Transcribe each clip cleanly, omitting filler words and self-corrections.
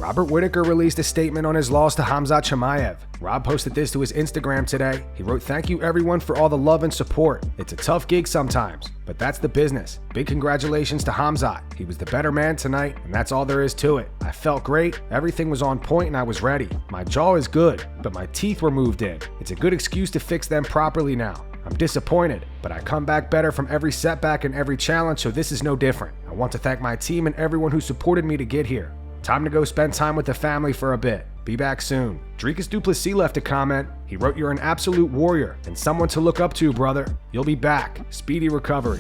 Robert Whittaker released a statement on his loss to Khamzat Chimaev. Rob posted this to his Instagram today. He wrote, "Thank you everyone for all the love and support. It's a tough gig sometimes, but that's the business. Big congratulations to Khamzat. He was the better man tonight, and that's all there is to it. I felt great, everything was on point, and I was ready. My jaw is good, but my teeth were moved in. It's a good excuse to fix them properly now. I'm disappointed, but I come back better from every setback and every challenge, so this is no different. I want to thank my team and everyone who supported me to get here. Time to go spend time with the family for a bit. Be back soon." Dricus Du Plessis left a comment. He wrote, "You're an absolute warrior and someone to look up to, brother. You'll be back. Speedy recovery."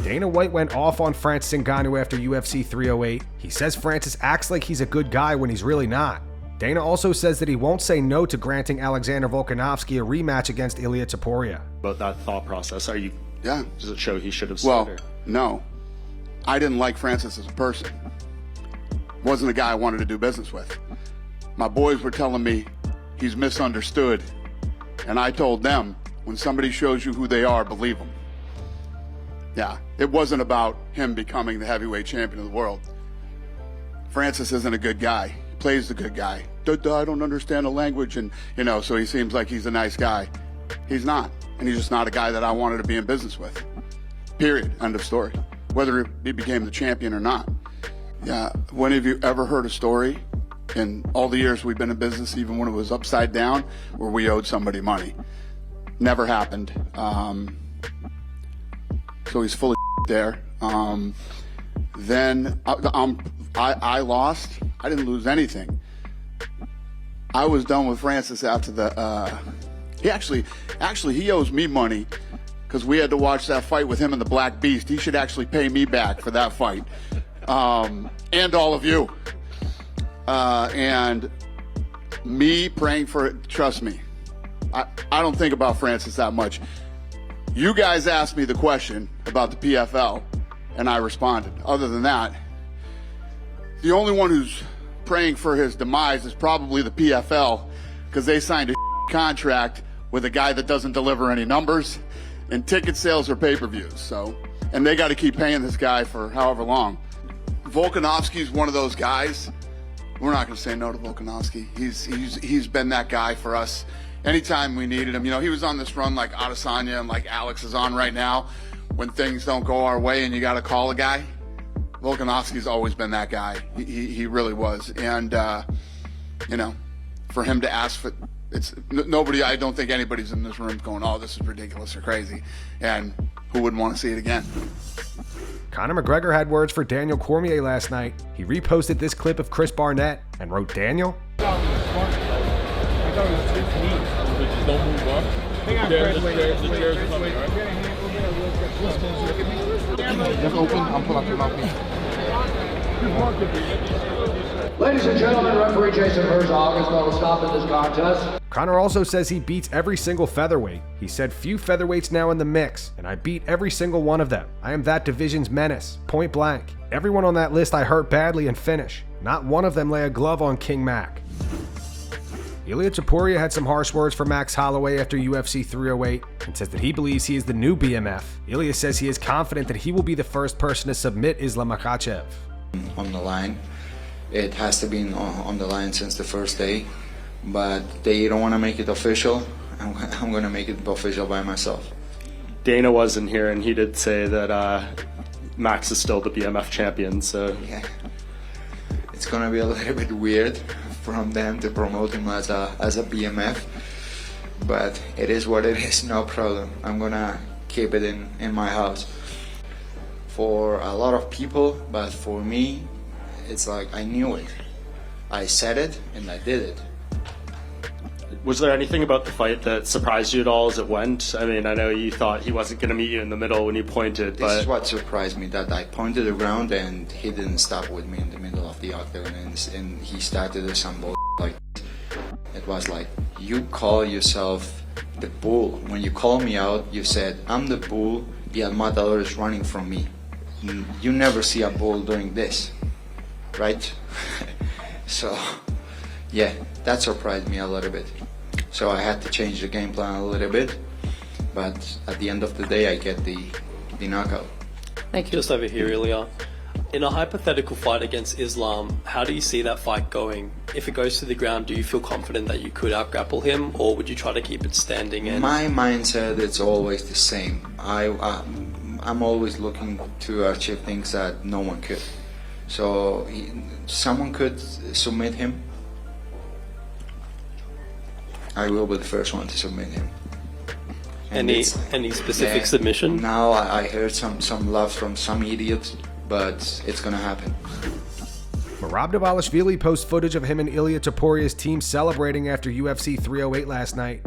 Dana White went off on Francis Ngannou after UFC 308. He says Francis acts like he's a good guy when he's really not. Dana also says that he won't say no to granting Alexander Volkanovski a rematch against Ilia Topuria. About that thought process, Yeah. does it show he should have Well, said? no. I didn't like Francis as a person. Wasn't a guy I wanted to do business with. My boys were telling me he's misunderstood, and I told them, when somebody shows you who they are, believe them. Yeah, it wasn't about him becoming the heavyweight champion of the world. Francis isn't a good guy. He plays the good guy. I don't understand the language, and so he seems like he's a nice guy. He's not, and he's just not a guy that I wanted to be in business with. Period. End of story. Whether he became the champion or not. Yeah, when have you ever heard a story in all the years we've been in business, even when it was upside down, where we owed somebody money? Never happened. So he's full of there. Then I lost. I didn't lose anything. I was done with Francis after the. He owes me money because we had to watch that fight with him and the Black Beast. He should actually pay me back for that fight. And all of you. And me praying for it, trust me, I don't think about Francis that much. You guys asked me the question about the PFL, and I responded. Other than that, the only one who's praying for his demise is probably the PFL, because they signed a contract with a guy that doesn't deliver any numbers and ticket sales or pay-per-views. And they got to keep paying this guy for however long. Volkanovski's one of those guys. We're not going to say no to Volkanovski. He's been that guy for us anytime we needed him. He was on this run like Adesanya and like Alex is on right now. When things don't go our way and you got to call a guy, Volkanovski's always been that guy. He really was. And for him to ask for nobody, I don't think anybody's in this room going, "Oh, this is ridiculous or crazy," and who wouldn't want to see it again? Conor McGregor had words for Daniel Cormier last night. He reposted this clip of Chris Barnett and wrote, "Daniel, I thought it was too neat. Just don't move up. Hang on, the chair's coming, right? Just open, I'm pulling up your mouthpiece. Ladies and gentlemen, referee Jason Herzog has called a stop in this contest. Conor also says he beats every single featherweight. He said, "Few featherweights now in the mix, and I beat every single one of them. I am that division's menace, point blank. Everyone on that list I hurt badly and finish. Not one of them lay a glove on King Mac." Ilia Topuria had some harsh words for Max Holloway after UFC 308 and says that he believes he is the new BMF. Ilia says he is confident that he will be the first person to submit Islam Makhachev. On the line. It has to be on the line since the first day, but they don't want to make it official. I'm going to make it official by myself. Dana wasn't here, and he did say that Max is still the BMF champion. So yeah, it's going to be a little bit weird from them to promote him as a BMF, but it is what it is. No problem. I'm going to keep it in my house. For a lot of people, but for me, it's like I knew it. I said it and I did it. Was there anything about the fight that surprised you at all as it went? I mean, I know you thought he wasn't going to meet you in the middle when you pointed, but this is what surprised me, that I pointed around and he didn't stop with me in the middle of the octagon, and he started some bull like it was like, you call yourself the bull. When you call me out, you said, "I'm the bull, the El Matador is running from me." You never see a bull doing this, right? So yeah, that surprised me a little bit. So I had to change the game plan a little bit, but at the end of the day I get the knockout. Thank you. Just over here, Ilia. In a hypothetical fight against Islam, how do you see that fight going? If it goes to the ground, do you feel confident that you could out-grapple him, or would you try to keep it standing? And my mindset is always the same. I'm always looking to achieve things that no one could. So someone could submit him. I will be the first one to submit him. And any specific submission? Now I heard some love from some idiots, but it's gonna happen. Merab Dvalishvili posts footage of him and Ilia Topuria's team celebrating after UFC 308 last night.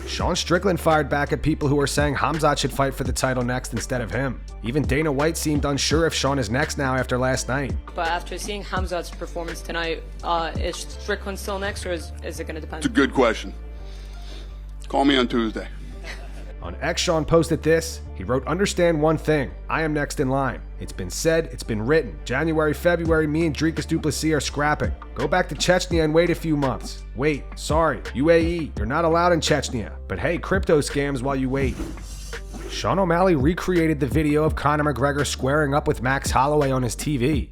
Sean Strickland fired back at people who are saying Khamzat should fight for the title next instead of him. Even Dana White seemed unsure if Sean is next now after last night. But after seeing Khamzat's performance tonight, is Strickland still next, or is it going to depend? It's a good question. Call me on Tuesday. On X, Sean posted this. He wrote, "Understand one thing. I am next in line. It's been said, it's been written. January, February, me and Dricus Du Plessis are scrapping. Go back to Chechnya and wait a few months. Wait, sorry, UAE, you're not allowed in Chechnya. But hey, crypto scams while you wait." Sean O'Malley recreated the video of Conor McGregor squaring up with Max Holloway on his TV.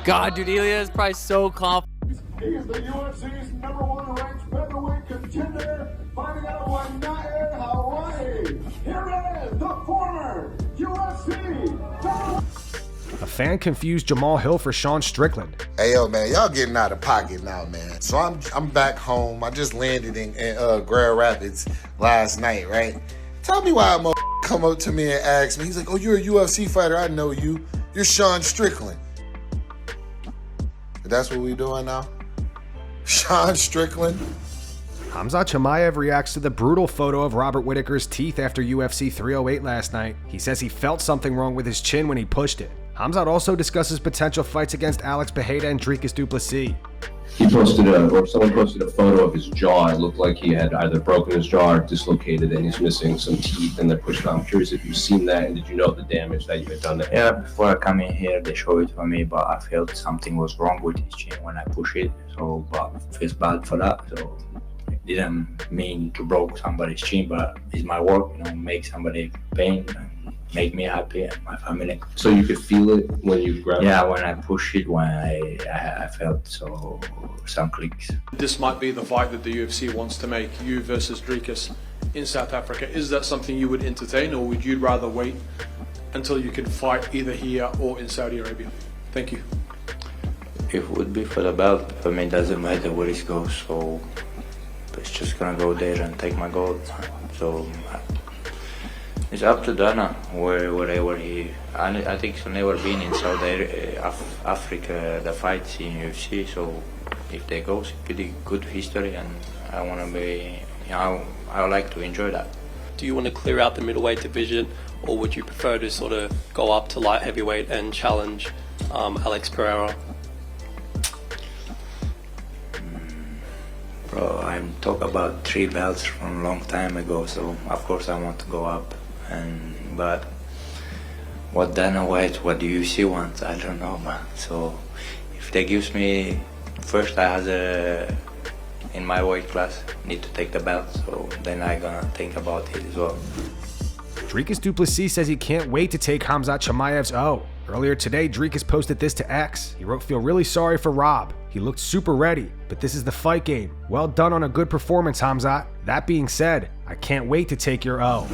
God, dude, Ilia is probably so confident. He's the UFC's #1 ranked featherweight contender, fighting out of Whittaker, Hawaii. Here is the former UFC. A fan confused Jamahal Hill for Sean Strickland. Hey, yo, man, y'all getting out of pocket now, man. So I'm back home. I just landed in Grand Rapids last night, right? Tell me why a come up to me and ask me. He's like, "Oh, you're a UFC fighter. I know you. You're Sean Strickland." That's what we doing now? Sean Strickland? Khamzat Chimaev reacts to the brutal photo of Robert Whittaker's teeth after UFC 308 last night. He says he felt something wrong with his chin when he pushed it. Khamzat also discusses potential fights against Alex Pereira and Dricus Du Plessis. He posted someone posted a photo of his jaw. It looked like he had either broken his jaw or dislocated, and he's missing some teeth, and they're pushing out. I'm curious if you've seen that, and did you know the damage that you had done there? Yeah, before I come in here, they showed it for me, but I felt something was wrong with his chin when I pushed it. So, but I feel bad for that. So, it didn't mean to broke somebody's chin, but it's my work, make somebody pain and make me happy and my family. So you could feel it when you grabbed it? Yeah, when I push it, when I felt some clicks. This might be the fight that the UFC wants to make, you versus Dricus in South Africa. Is that something you would entertain, or would you rather wait until you can fight either here or in Saudi Arabia? Thank you. If it would be for the belt, for me it doesn't matter where it goes, so it's just gonna go there and take my gold. So it's up to Dana, wherever he. I think he's never been in Saudi Africa, the fights in UFC. So if they go, it's pretty good history, and I want to be. I would like to enjoy that. Do you want to clear out the middleweight division, or would you prefer to sort of go up to light heavyweight and challenge Alex Pereira? Bro, I'm talking about 3 belts from a long time ago, so of course I want to go up. But what Dana White, what the UFC wants, I don't know, man. So if they gives me, first I have in my weight class, need to take the belt, so then I gonna think about it as well. Dricus Du Plessis says he can't wait to take Khamzat Chimaev's O. Earlier today, Dricus posted this to X. He wrote, "Feel really sorry for Rob. He looked super ready, but this is the fight game. Well done on a good performance, Khamzat. That being said, I can't wait to take your O."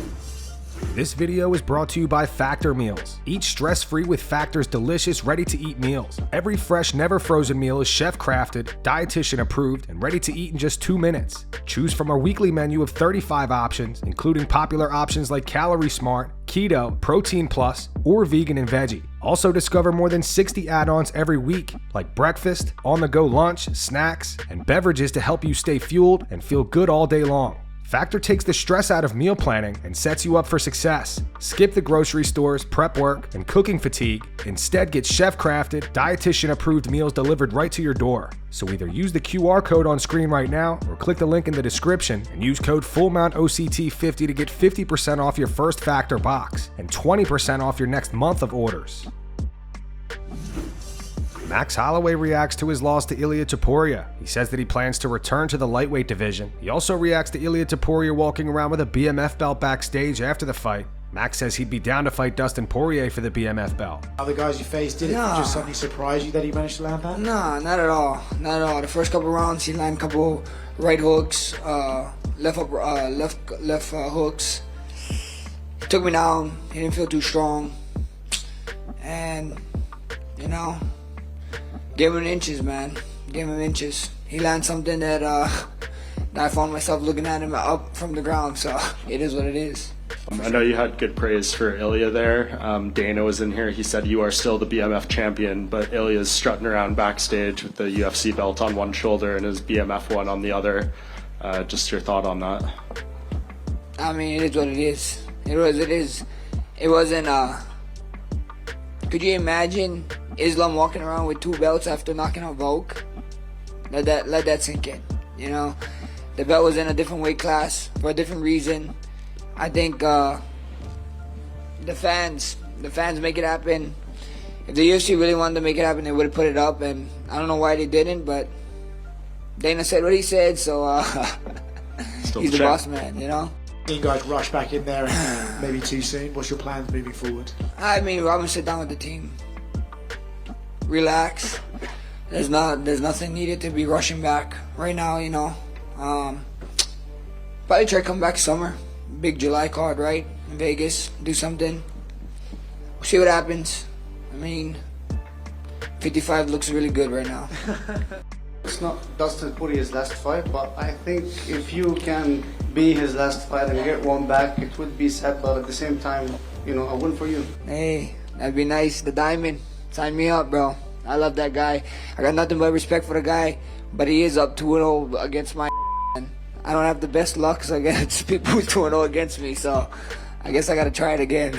This video is brought to you by Factor Meals. Eat stress-free with Factor's delicious, ready-to-eat meals. Every fresh, never frozen meal is chef-crafted, dietitian-approved, and ready to eat in just 2 minutes. Choose from our weekly menu of 35 options, including popular options like Calorie Smart, Keto, Protein Plus, or Vegan and Veggie. Also discover more than 60 add-ons every week, like breakfast, on-the-go lunch, snacks, and beverages to help you stay fueled and feel good all day long. Factor takes the stress out of meal planning and sets you up for success. Skip the grocery stores, prep work, and cooking fatigue. Instead, get chef-crafted, dietitian-approved meals delivered right to your door. So either use the QR code on screen right now or click the link in the description and use code FULLMOUNTOCT50 to get 50% off your first Factor box and 20% off your next month of orders. Max Holloway reacts to his loss to Ilia Topuria. He says that he plans to return to the lightweight division. He also reacts to Ilia Topuria walking around with a BMF belt backstage after the fight. Max says he'd be down to fight Dustin Poirier for the BMF belt. Other guys you faced, did it just suddenly surprise you that he managed to land that? Nah, not at all. Not at all. The first couple rounds, he landed a couple right hooks, left hooks. He took me down. He didn't feel too strong. And, you know, gave him inches, man. Gave him inches. He landed something that I found myself looking at him up from the ground, so it is what it is. I know you had good praise for Ilia there. Dana was in here. He said you are still the BMF champion, but Ilia's strutting around backstage with the UFC belt on one shoulder and his BMF one on the other. Just your thought on that? I mean, it is what it is. It is. It wasn't, could you imagine Islam walking around with 2 belts after knocking out Volk? Let that sink in, you know? The belt was in a different weight class for a different reason. I think the fans make it happen. If the UFC really wanted to make it happen, they would have put it up, and I don't know why they didn't, but Dana said what he said, so he's the boss man, you know? You guys rush back in there and maybe too soon. What's your plans moving forward? I mean, I'm gonna sit down with the team, relax. There's nothing needed to be rushing back right now, you know. Probably try to come back summer. Big July card, right? In Vegas, do something. We'll see what happens. I mean, 55 looks really good right now. It's not Dustin Poirier's last fight, but I think if you can be his last fight and get one back, it would be sad, but at the same time, you know, a win for you. Hey, that'd be nice. The Diamond, sign me up, bro. I love that guy. I got nothing but respect for the guy, but he is up 2-0 against my and I don't have the best luck against people who's 2-0 against me, so I guess I gotta try it again.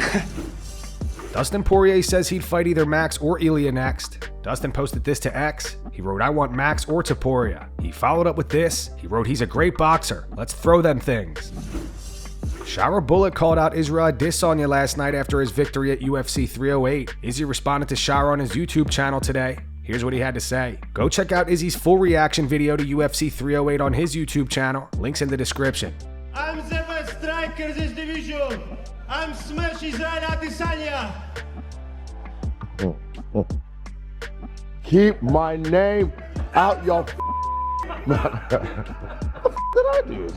Dustin Poirier says he'd fight either Max or Ilia next. Dustin posted this to X. He wrote, "I want Max or Topuria." He followed up with this. He wrote, "He's a great boxer. Let's throw them things." Shara Bullet called out Israel Adesanya last night after his victory at UFC 308. Izzy responded to Shara on his YouTube channel today. Here's what he had to say. Go check out Izzy's full reaction video to UFC 308 on his YouTube channel. Links in the description. I'm the best striker this division. I'm Smash Israel Adesanya. Keep my name out your What did I do?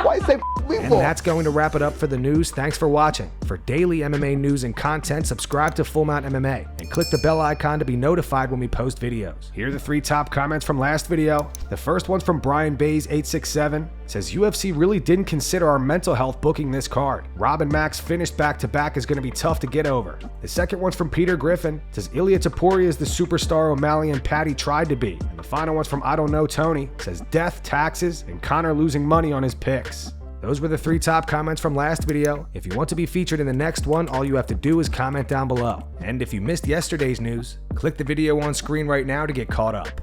Why you say me And for? that's going to wrap it up for the news. Thanks for watching. For daily MMA news and content, subscribe to Full Mount MMA and click the bell icon to be notified when we post videos. Here are the 3 top comments from last video. The first one's from Brian Bays 867. Says UFC really didn't consider our mental health booking this card. Rob and Max finished back-to-back is going to be tough to get over. The second one's from Peter Griffin. Says Ilia Topuria is the superstar O'Malley and Patty tried to be. And the final one's from I Don't Know Tony. Says death, taxes, and Conor losing money on his picks. Those were the 3 top comments from last video. If you want to be featured in the next one, all you have to do is comment down below. And if you missed yesterday's news, click the video on screen right now to get caught up.